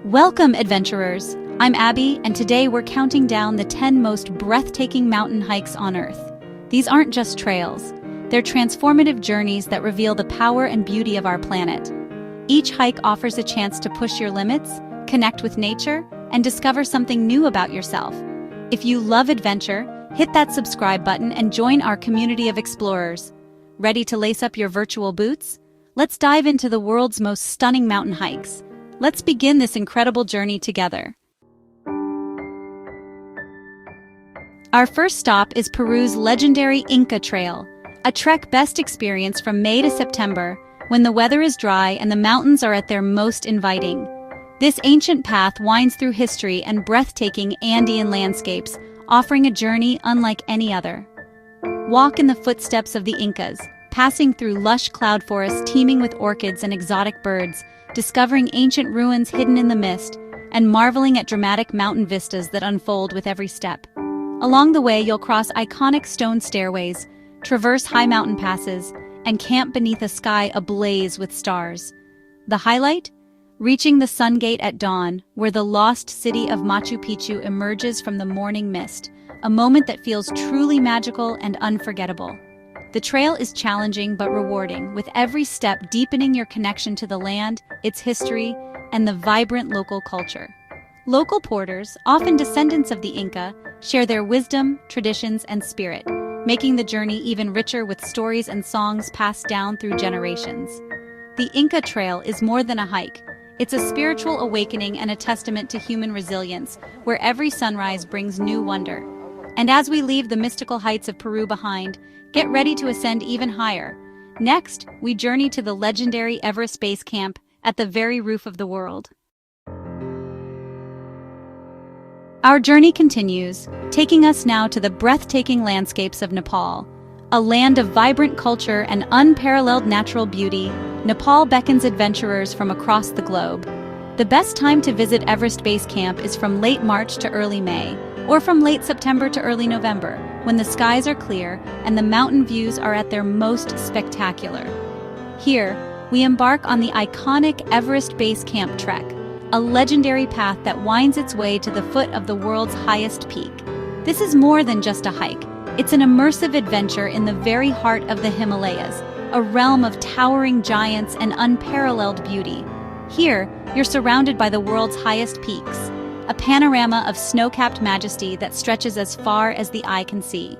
Welcome, adventurers! I'm Abby, and today we're counting down the 10 most breathtaking mountain hikes on Earth. These aren't just trails. They're transformative journeys that reveal the power and beauty of our planet. Each hike offers a chance to push your limits, connect with nature, and discover something new about yourself. If you love adventure, hit that subscribe button and join our community of explorers. Ready to lace up your virtual boots? Let's dive into the world's most stunning mountain hikes. Let's begin this incredible journey together. Our first stop is Peru's legendary Inca Trail, a trek best experienced from May to September, when the weather is dry and the mountains are at their most inviting. This ancient path winds through history and breathtaking Andean landscapes, offering a journey unlike any other. Walk in the footsteps of the Incas, passing through lush cloud forests teeming with orchids and exotic birds, discovering ancient ruins hidden in the mist, and marveling at dramatic mountain vistas that unfold with every step. Along the way, you'll cross iconic stone stairways, traverse high mountain passes, and camp beneath a sky ablaze with stars. The highlight? Reaching the Sun Gate at dawn, where the lost city of Machu Picchu emerges from the morning mist, a moment that feels truly magical and unforgettable. The trail is challenging but rewarding, with every step deepening your connection to the land, its history, and the vibrant local culture. Local porters, often descendants of the Inca, share their wisdom, traditions, and spirit, making the journey even richer with stories and songs passed down through generations. The Inca Trail is more than a hike. It's a spiritual awakening and a testament to human resilience, where every sunrise brings new wonder. And as we leave the mystical heights of Peru behind, get ready to ascend even higher. Next, we journey to the legendary Everest Base Camp at the very roof of the world. Our journey continues, taking us now to the breathtaking landscapes of Nepal. A land of vibrant culture and unparalleled natural beauty, Nepal beckons adventurers from across the globe. The best time to visit Everest Base Camp is from late March to early May, or from late September to early November, when the skies are clear and the mountain views are at their most spectacular. Here, we embark on the iconic Everest Base Camp trek, a legendary path that winds its way to the foot of the world's highest peak. This is more than just a hike. It's an immersive adventure in the very heart of the Himalayas, a realm of towering giants and unparalleled beauty. Here, you're surrounded by the world's highest peaks, a panorama of snow-capped majesty that stretches as far as the eye can see.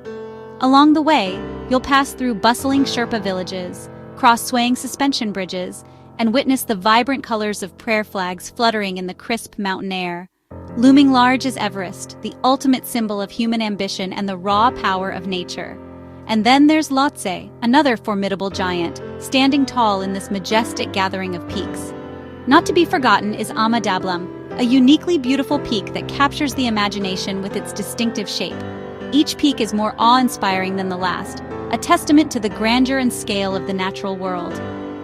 Along the way, you'll pass through bustling Sherpa villages, cross swaying suspension bridges, and witness the vibrant colors of prayer flags fluttering in the crisp mountain air. Looming large is Everest, the ultimate symbol of human ambition and the raw power of nature. And then there's Lhotse, another formidable giant, standing tall in this majestic gathering of peaks. Not to be forgotten is Ama Dablam, a uniquely beautiful peak that captures the imagination with its distinctive shape. Each peak is more awe-inspiring than the last, a testament to the grandeur and scale of the natural world.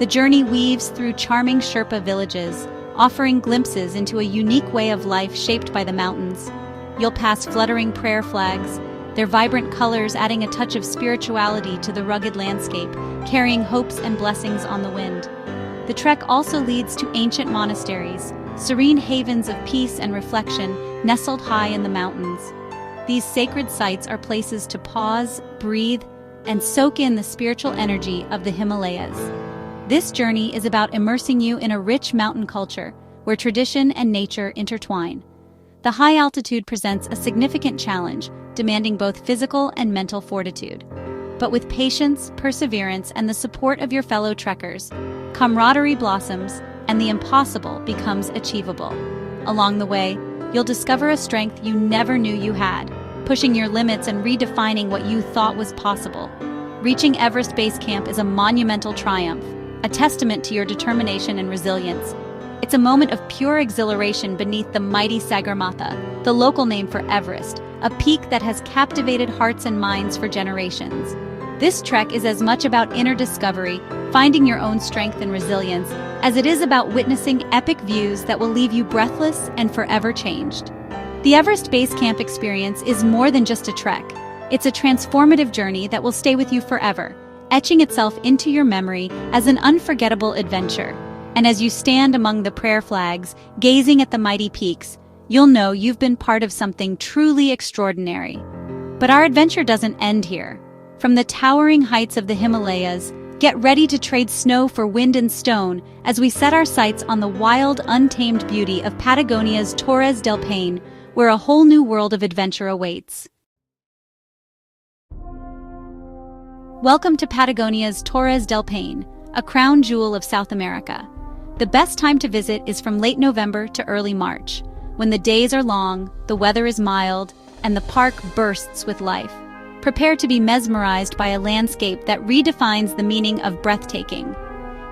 The journey weaves through charming Sherpa villages, offering glimpses into a unique way of life shaped by the mountains. You'll pass fluttering prayer flags, their vibrant colors adding a touch of spirituality to the rugged landscape, carrying hopes and blessings on the wind. The trek also leads to ancient monasteries, serene havens of peace and reflection nestled high in the mountains. These sacred sites are places to pause, breathe, and soak in the spiritual energy of the Himalayas. This journey is about immersing you in a rich mountain culture where tradition and nature intertwine. The high altitude presents a significant challenge, demanding both physical and mental fortitude. But with patience, perseverance, and the support of your fellow trekkers, camaraderie blossoms and the impossible becomes achievable. Along the way, you'll discover a strength you never knew you had, pushing your limits and redefining what you thought was possible. Reaching Everest Base Camp is a monumental triumph, a testament to your determination and resilience. It's a moment of pure exhilaration beneath the mighty Sagarmatha, the local name for Everest, a peak that has captivated hearts and minds for generations. This trek is as much about inner discovery, finding your own strength and resilience, as it is about witnessing epic views that will leave you breathless and forever changed. The Everest Base Camp experience is more than just a trek. It's a transformative journey that will stay with you forever, etching itself into your memory as an unforgettable adventure. And as you stand among the prayer flags, gazing at the mighty peaks, you'll know you've been part of something truly extraordinary. But our adventure doesn't end here. From the towering heights of the Himalayas, get ready to trade snow for wind and stone as we set our sights on the wild, untamed beauty of Patagonia's Torres del Paine, where a whole new world of adventure awaits. Welcome to Patagonia's Torres del Paine, a crown jewel of South America. The best time to visit is from late November to early March, when the days are long, the weather is mild, and the park bursts with life. Prepare to be mesmerized by a landscape that redefines the meaning of breathtaking.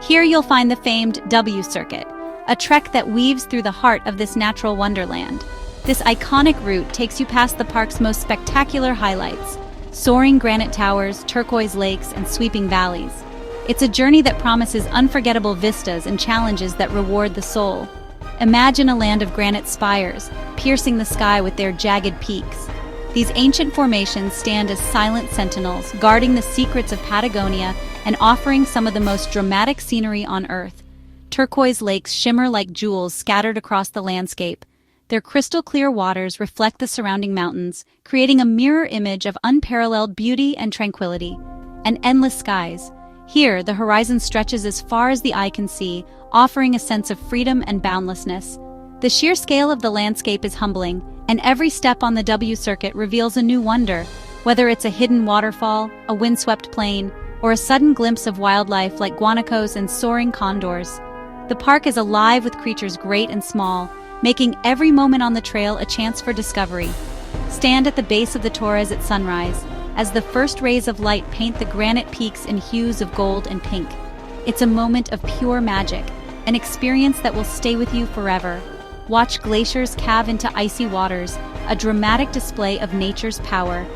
Here you'll find the famed W Circuit, a trek that weaves through the heart of this natural wonderland. This iconic route takes you past the park's most spectacular highlights: soaring granite towers, turquoise lakes, and sweeping valleys. It's a journey that promises unforgettable vistas and challenges that reward the soul. Imagine a land of granite spires, piercing the sky with their jagged peaks. These ancient formations stand as silent sentinels, guarding the secrets of Patagonia and offering some of the most dramatic scenery on Earth. Turquoise lakes shimmer like jewels scattered across the landscape. Their crystal-clear waters reflect the surrounding mountains, creating a mirror image of unparalleled beauty and tranquility. And endless skies. Here, the horizon stretches as far as the eye can see, offering a sense of freedom and boundlessness. The sheer scale of the landscape is humbling, and every step on the W Circuit reveals a new wonder, whether it's a hidden waterfall, a windswept plain, or a sudden glimpse of wildlife like guanacos and soaring condors. The park is alive with creatures great and small, making every moment on the trail a chance for discovery. Stand at the base of the Torres at sunrise, as the first rays of light paint the granite peaks in hues of gold and pink. It's a moment of pure magic, an experience that will stay with you forever. Watch glaciers calve into icy waters, a dramatic display of nature's power.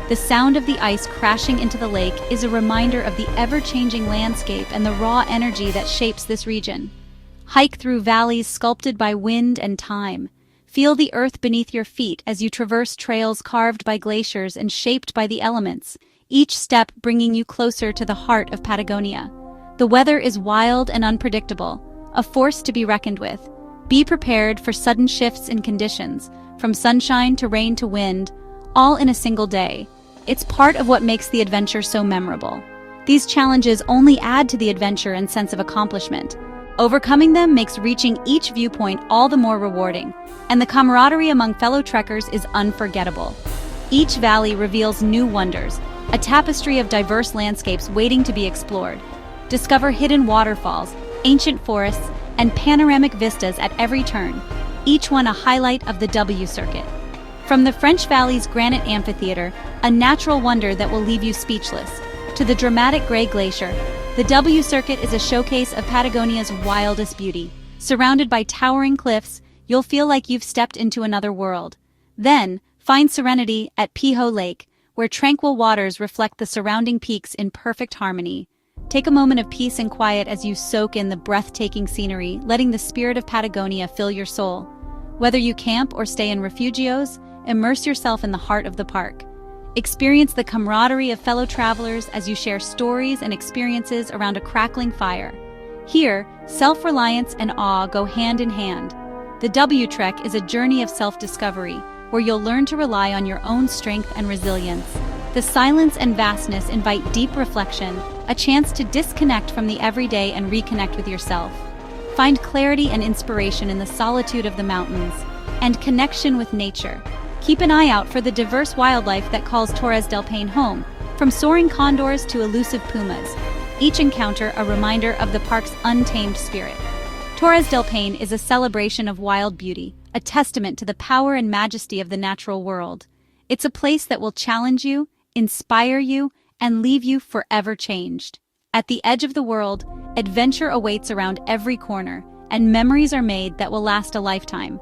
The sound of the ice crashing into the lake is a reminder of the ever-changing landscape and the raw energy that shapes this region. Hike through valleys sculpted by wind and time. Feel the earth beneath your feet as you traverse trails carved by glaciers and shaped by the elements, each step bringing you closer to the heart of Patagonia. The weather is wild and unpredictable, a force to be reckoned with. Be prepared for sudden shifts in conditions, from sunshine to rain to wind, all in a single day. It's part of what makes the adventure so memorable. These challenges only add to the adventure and sense of accomplishment. Overcoming them makes reaching each viewpoint all the more rewarding, and the camaraderie among fellow trekkers is unforgettable. Each valley reveals new wonders, a tapestry of diverse landscapes waiting to be explored. Discover hidden waterfalls, ancient forests, and panoramic vistas at every turn, each one a highlight of the W Circuit. From the French Valley's granite amphitheater, a natural wonder that will leave you speechless, to the dramatic Grey Glacier, the W Circuit is a showcase of Patagonia's wildest beauty. Surrounded by towering cliffs, you'll feel like you've stepped into another world. Then, find serenity at Haute Lake, where tranquil waters reflect the surrounding peaks in perfect harmony. Take a moment of peace and quiet as you soak in the breathtaking scenery, letting the spirit of Patagonia fill your soul. Whether you camp or stay in refugios, immerse yourself in the heart of the park. Experience the camaraderie of fellow travelers as you share stories and experiences around a crackling fire. Here, self-reliance and awe go hand in hand. The W Trek is a journey of self-discovery, where you'll learn to rely on your own strength and resilience. The silence and vastness invite deep reflection, a chance to disconnect from the everyday and reconnect with yourself. Find clarity and inspiration in the solitude of the mountains, and connection with nature. Keep an eye out for the diverse wildlife that calls Torres del Paine home, from soaring condors to elusive pumas. Each encounter a reminder of the park's untamed spirit. Torres del Paine is a celebration of wild beauty, a testament to the power and majesty of the natural world. It's a place that will challenge you, inspire you, and leave you forever changed. At the edge of the world, adventure awaits around every corner, and memories are made that will last a lifetime.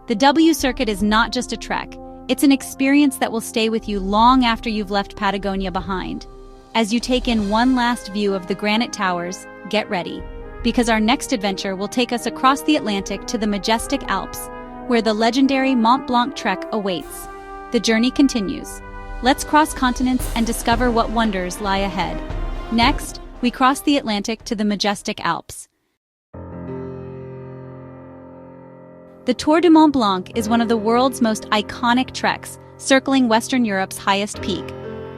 The W Circuit is not just a trek. It's an experience that will stay with you long after you've left Patagonia behind. As you take in one last view of the granite towers, get ready, because our next adventure will take us across the Atlantic to the majestic Alps, where the legendary Mont Blanc trek awaits. The journey continues. Let's cross continents and discover what wonders lie ahead. Next, we cross the Atlantic to the majestic Alps. The Tour du Mont Blanc is one of the world's most iconic treks, circling Western Europe's highest peak.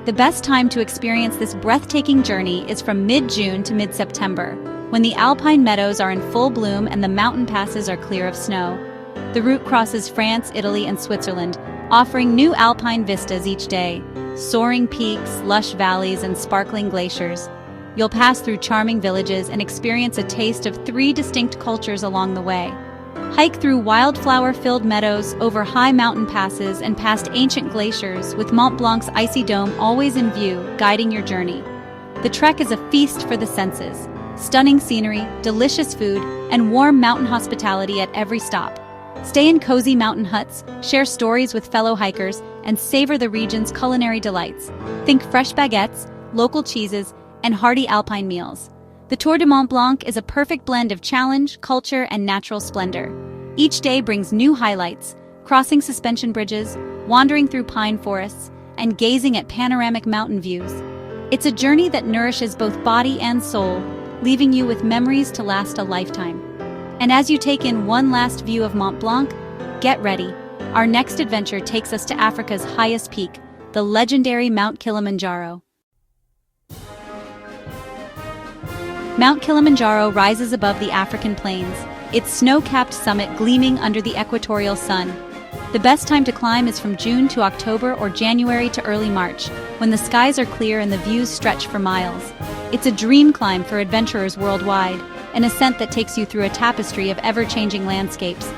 The best time to experience this breathtaking journey is from mid-June to mid-September, when the alpine meadows are in full bloom and the mountain passes are clear of snow. The route crosses France, Italy, and Switzerland, offering new alpine vistas each day, soaring peaks, lush valleys, and sparkling glaciers. You'll pass through charming villages and experience a taste of 3 distinct cultures along the way. Hike through wildflower-filled meadows, over high mountain passes, and past ancient glaciers, with Mont Blanc's icy dome always in view, guiding your journey. The trek is a feast for the senses. Stunning scenery, delicious food, and warm mountain hospitality at every stop. Stay in cozy mountain huts, share stories with fellow hikers, and savor the region's culinary delights. Think fresh baguettes, local cheeses, and hearty alpine meals. The Tour du Mont Blanc is a perfect blend of challenge, culture, and natural splendor. Each day brings new highlights, crossing suspension bridges, wandering through pine forests, and gazing at panoramic mountain views. It's a journey that nourishes both body and soul, leaving you with memories to last a lifetime. And as you take in one last view of Mont Blanc, get ready. Our next adventure takes us to Africa's highest peak, the legendary Mount Kilimanjaro. Mount Kilimanjaro rises above the African plains, its snow-capped summit gleaming under the equatorial sun. The best time to climb is from June to October or January to early March, when the skies are clear and the views stretch for miles. It's a dream climb for adventurers worldwide, an ascent that takes you through a tapestry of ever-changing landscapes.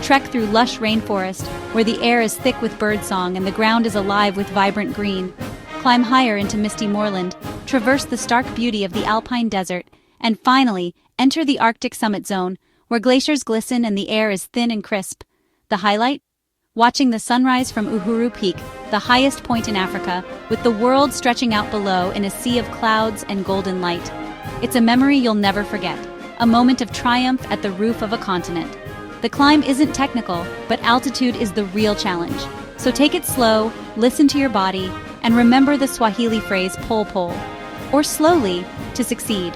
Trek through lush rainforest, where the air is thick with birdsong and the ground is alive with vibrant green. Climb higher into misty moorland, traverse the stark beauty of the alpine desert, and finally, enter the Arctic summit zone, where glaciers glisten and the air is thin and crisp. The highlight? Watching the sunrise from Uhuru Peak, the highest point in Africa, with the world stretching out below in a sea of clouds and golden light. It's a memory you'll never forget, a moment of triumph at the roof of a continent. The climb isn't technical, but altitude is the real challenge. So take it slow, listen to your body, and remember the Swahili phrase pole pole, or slowly, to succeed.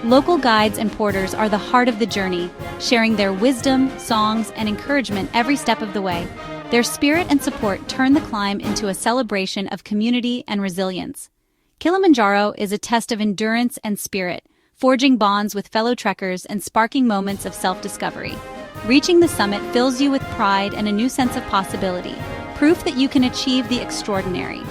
Local guides and porters are the heart of the journey, sharing their wisdom, songs, and encouragement every step of the way. Their spirit and support turn the climb into a celebration of community and resilience. Kilimanjaro is a test of endurance and spirit, forging bonds with fellow trekkers and sparking moments of self-discovery. Reaching the summit fills you with pride and a new sense of possibility, proof that you can achieve the extraordinary.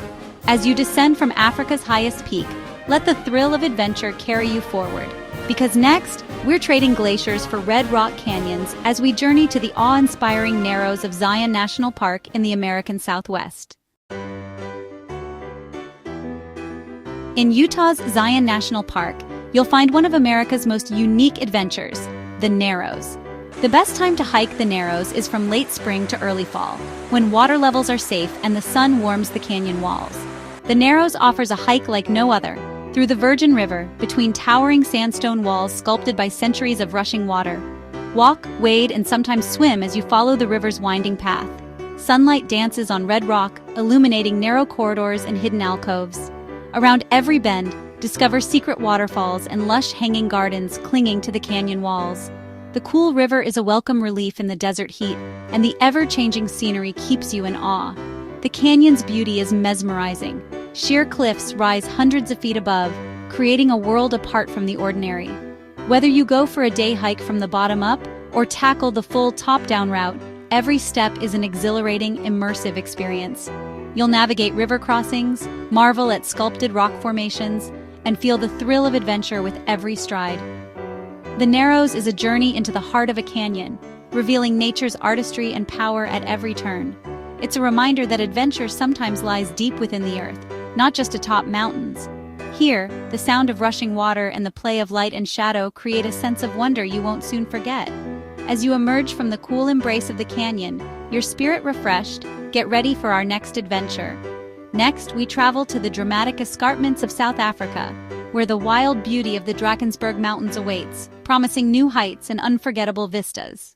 As you descend from Africa's highest peak, let the thrill of adventure carry you forward. Because next, we're trading glaciers for red rock canyons as we journey to the awe-inspiring narrows of Zion National Park in the American Southwest. In Utah's Zion National Park, you'll find one of America's most unique adventures, the Narrows. The best time to hike the Narrows is from late spring to early fall, when water levels are safe and the sun warms the canyon walls. The Narrows offers a hike like no other, through the Virgin River, between towering sandstone walls sculpted by centuries of rushing water. Walk, wade, and sometimes swim as you follow the river's winding path. Sunlight dances on red rock, illuminating narrow corridors and hidden alcoves. Around every bend, discover secret waterfalls and lush hanging gardens clinging to the canyon walls. The cool river is a welcome relief in the desert heat, and the ever-changing scenery keeps you in awe. The canyon's beauty is mesmerizing. Sheer cliffs rise hundreds of feet above, creating a world apart from the ordinary. Whether you go for a day hike from the bottom up or tackle the full top-down route, every step is an exhilarating, immersive experience. You'll navigate river crossings, marvel at sculpted rock formations, and feel the thrill of adventure with every stride. The Narrows is a journey into the heart of a canyon, revealing nature's artistry and power at every turn. It's a reminder that adventure sometimes lies deep within the earth, not just atop mountains. Here, the sound of rushing water and the play of light and shadow create a sense of wonder you won't soon forget. As you emerge from the cool embrace of the canyon, your spirit refreshed, get ready for our next adventure. Next, we travel to the dramatic escarpments of South Africa, where the wild beauty of the Drakensberg Mountains awaits, promising new heights and unforgettable vistas.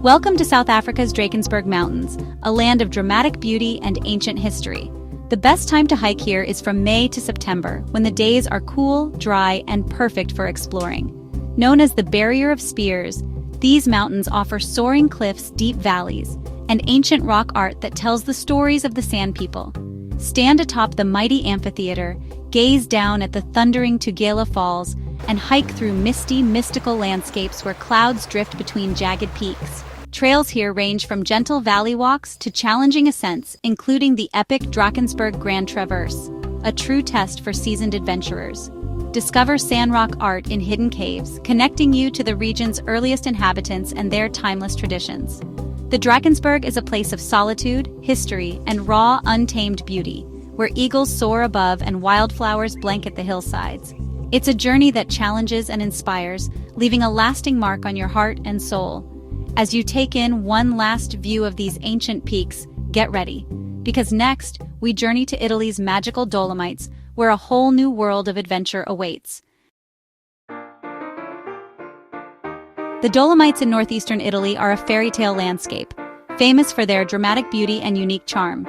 Welcome to South Africa's Drakensberg Mountains, a land of dramatic beauty and ancient history. The best time to hike here is from May to September, when the days are cool, dry, and perfect for exploring. Known as the Barrier of Spears, these mountains offer soaring cliffs, deep valleys, and ancient rock art that tells the stories of the Sand People. Stand atop the mighty amphitheater, gaze down at the thundering Tugela Falls, and hike through misty, mystical landscapes where clouds drift between jagged peaks. Trails here range from gentle valley walks to challenging ascents, including the epic Drakensberg Grand Traverse, a true test for seasoned adventurers. Discover sandrock art in hidden caves, connecting you to the region's earliest inhabitants and their timeless traditions. The Drakensberg is a place of solitude, history, and raw, untamed beauty, where eagles soar above and wildflowers blanket the hillsides. It's a journey that challenges and inspires, leaving a lasting mark on your heart and soul. As you take in one last view of these ancient peaks, get ready, because next, we journey to Italy's magical Dolomites, where a whole new world of adventure awaits. The Dolomites in northeastern Italy are a fairy tale landscape, famous for their dramatic beauty and unique charm.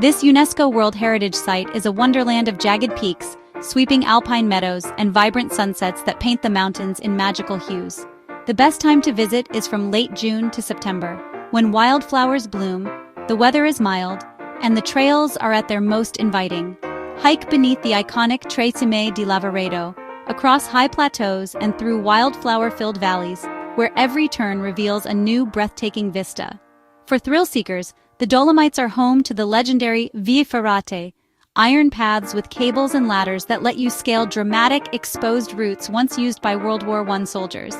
This UNESCO World Heritage Site is a wonderland of jagged peaks, sweeping alpine meadows, and vibrant sunsets that paint the mountains in magical hues. The best time to visit is from late June to September, when wildflowers bloom, the weather is mild, and the trails are at their most inviting. Hike beneath the iconic Trecime di Lavaredo, across high plateaus and through wildflower-filled valleys, where every turn reveals a new breathtaking vista. For thrill seekers, the Dolomites are home to the legendary Vie Ferrate, iron paths with cables and ladders that let you scale dramatic, exposed routes once used by World War I soldiers.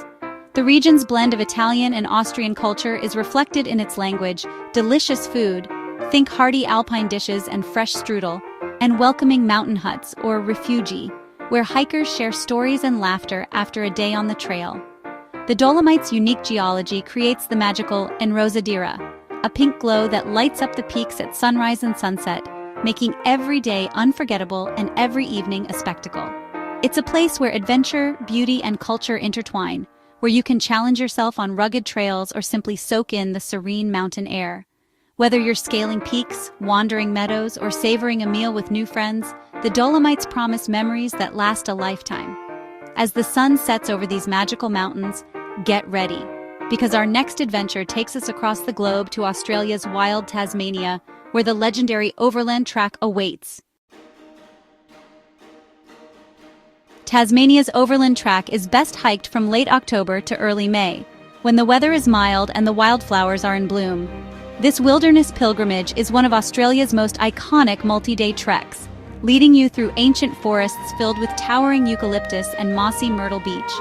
The region's blend of Italian and Austrian culture is reflected in its language, delicious food, think hearty alpine dishes and fresh strudel, and welcoming mountain huts or refugi, where hikers share stories and laughter after a day on the trail. The Dolomites' unique geology creates the magical enrosadera, a pink glow that lights up the peaks at sunrise and sunset, making every day unforgettable and every evening a spectacle. It's a place where adventure, beauty, and culture intertwine, where you can challenge yourself on rugged trails or simply soak in the serene mountain air. Whether you're scaling peaks, wandering meadows, or savoring a meal with new friends, the Dolomites promise memories that last a lifetime. As the sun sets over these magical mountains, get ready, because our next adventure takes us across the globe to Australia's wild Tasmania, where the legendary Overland Track awaits. Tasmania's Overland Track is best hiked from late October to early May, when the weather is mild and the wildflowers are in bloom. This wilderness pilgrimage is one of Australia's most iconic multi-day treks, leading you through ancient forests filled with towering eucalyptus and mossy Myrtle Beach.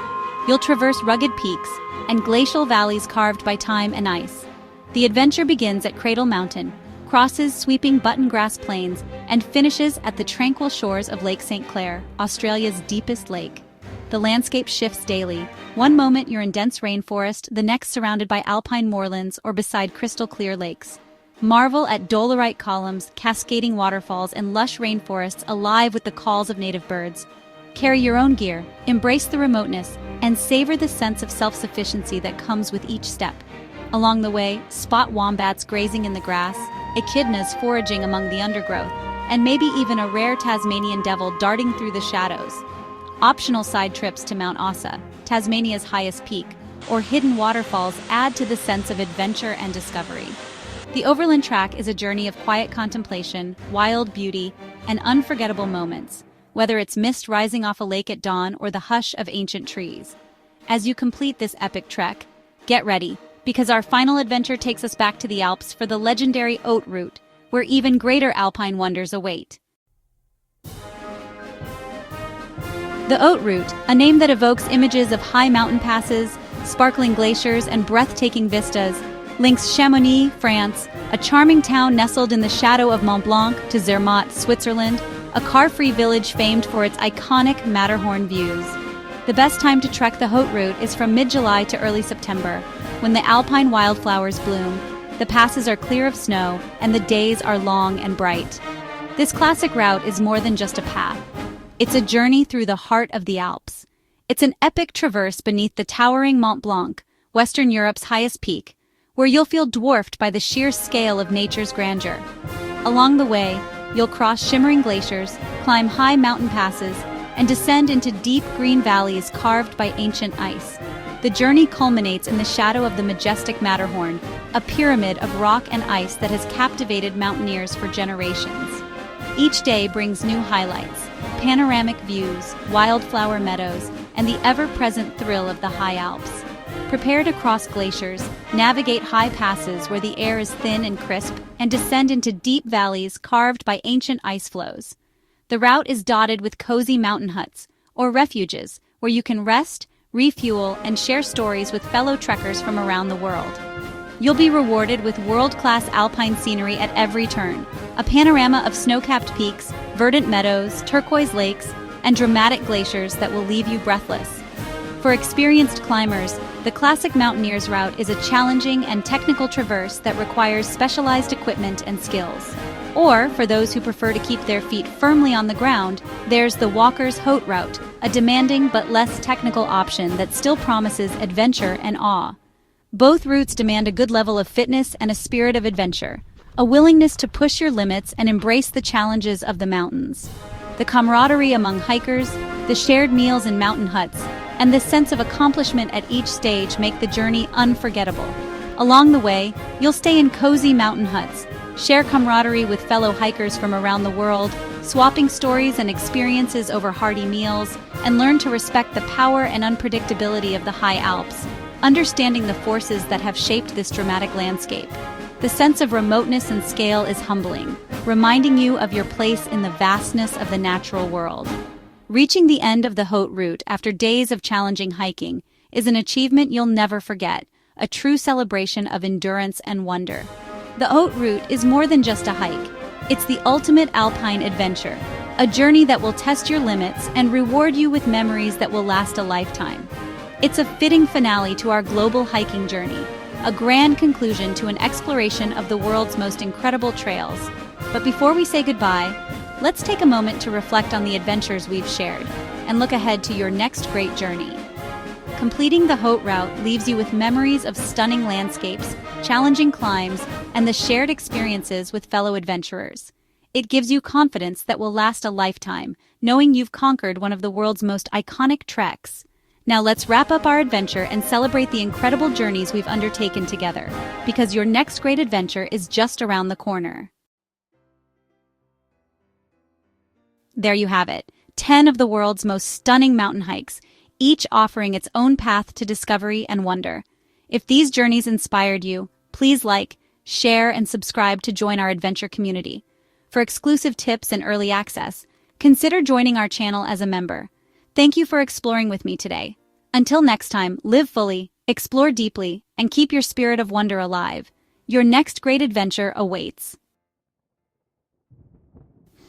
You'll traverse rugged peaks and glacial valleys carved by time and ice. The adventure begins at Cradle Mountain, crosses sweeping button grass plains, and finishes at the tranquil shores of Lake St. Clair, Australia's deepest lake. The landscape shifts daily. One moment you're in dense rainforest, the next surrounded by alpine moorlands or beside crystal-clear lakes. Marvel at dolomite columns, cascading waterfalls, and lush rainforests alive with the calls of native birds. Carry your own gear, embrace the remoteness, and savor the sense of self-sufficiency that comes with each step. Along the way, spot wombats grazing in the grass, echidnas foraging among the undergrowth, and maybe even a rare Tasmanian devil darting through the shadows. Optional side trips to Mount Ossa, Tasmania's highest peak, or hidden waterfalls add to the sense of adventure and discovery. The Overland Track is a journey of quiet contemplation, wild beauty, and unforgettable moments, whether it's mist rising off a lake at dawn or the hush of ancient trees. As you complete this epic trek, get ready, because our final adventure takes us back to the Alps for the legendary Haute route, where even greater alpine wonders await. The Haute route, a name that evokes images of high mountain passes, sparkling glaciers, and breathtaking vistas, links Chamonix, France, a charming town nestled in the shadow of Mont Blanc, to Zermatt, Switzerland, a car-free village famed for its iconic Matterhorn views. The best time to trek the Haute route is from mid-July to early September, when the alpine wildflowers bloom, the passes are clear of snow, and the days are long and bright. This classic route is more than just a path. It's a journey through the heart of the Alps. It's an epic traverse beneath the towering Mont Blanc, Western Europe's highest peak, where you'll feel dwarfed by the sheer scale of nature's grandeur. Along the way, you'll cross shimmering glaciers, climb high mountain passes, and descend into deep green valleys carved by ancient ice. The journey culminates in the shadow of the majestic Matterhorn, a pyramid of rock and ice that has captivated mountaineers for generations. Each day brings new highlights: panoramic views, wildflower meadows, and the ever-present thrill of the high Alps. Prepare to cross glaciers, navigate high passes where the air is thin and crisp, and descend into deep valleys carved by ancient ice flows. The route is dotted with cozy mountain huts, or refuges, where you can rest, refuel, and share stories with fellow trekkers from around the world. You'll be rewarded with world-class alpine scenery at every turn, a panorama of snow-capped peaks, verdant meadows, turquoise lakes, and dramatic glaciers that will leave you breathless. For experienced climbers, the classic mountaineer's route is a challenging and technical traverse that requires specialized equipment and skills. Or, for those who prefer to keep their feet firmly on the ground, there's the walker's Haute route, a demanding but less technical option that still promises adventure and awe. Both routes demand a good level of fitness and a spirit of adventure, a willingness to push your limits and embrace the challenges of the mountains. The camaraderie among hikers, the shared meals in mountain huts, and the sense of accomplishment at each stage make the journey unforgettable. Along the way, you'll stay in cozy mountain huts, share camaraderie with fellow hikers from around the world, swapping stories and experiences over hearty meals, and learn to respect the power and unpredictability of the high Alps, understanding the forces that have shaped this dramatic landscape. The sense of remoteness and scale is humbling, reminding you of your place in the vastness of the natural world. Reaching the end of the Haute route after days of challenging hiking is an achievement you'll never forget, a true celebration of endurance and wonder. The Haute route is more than just a hike. It's the ultimate alpine adventure, a journey that will test your limits and reward you with memories that will last a lifetime. It's a fitting finale to our global hiking journey, a grand conclusion to an exploration of the world's most incredible trails. But before we say goodbye, let's take a moment to reflect on the adventures we've shared and look ahead to your next great journey. Completing the Haute route leaves you with memories of stunning landscapes, challenging climbs, and the shared experiences with fellow adventurers. It gives you confidence that will last a lifetime, knowing you've conquered one of the world's most iconic treks. Now let's wrap up our adventure and celebrate the incredible journeys we've undertaken together, because your next great adventure is just around the corner. There you have it, 10 of the world's most stunning mountain hikes, each offering its own path to discovery and wonder. If these journeys inspired you, please like, share, and subscribe to join our adventure community. For exclusive tips and early access, consider joining our channel as a member. Thank you for exploring with me today. Until next time, live fully, explore deeply, and keep your spirit of wonder alive. Your next great adventure awaits.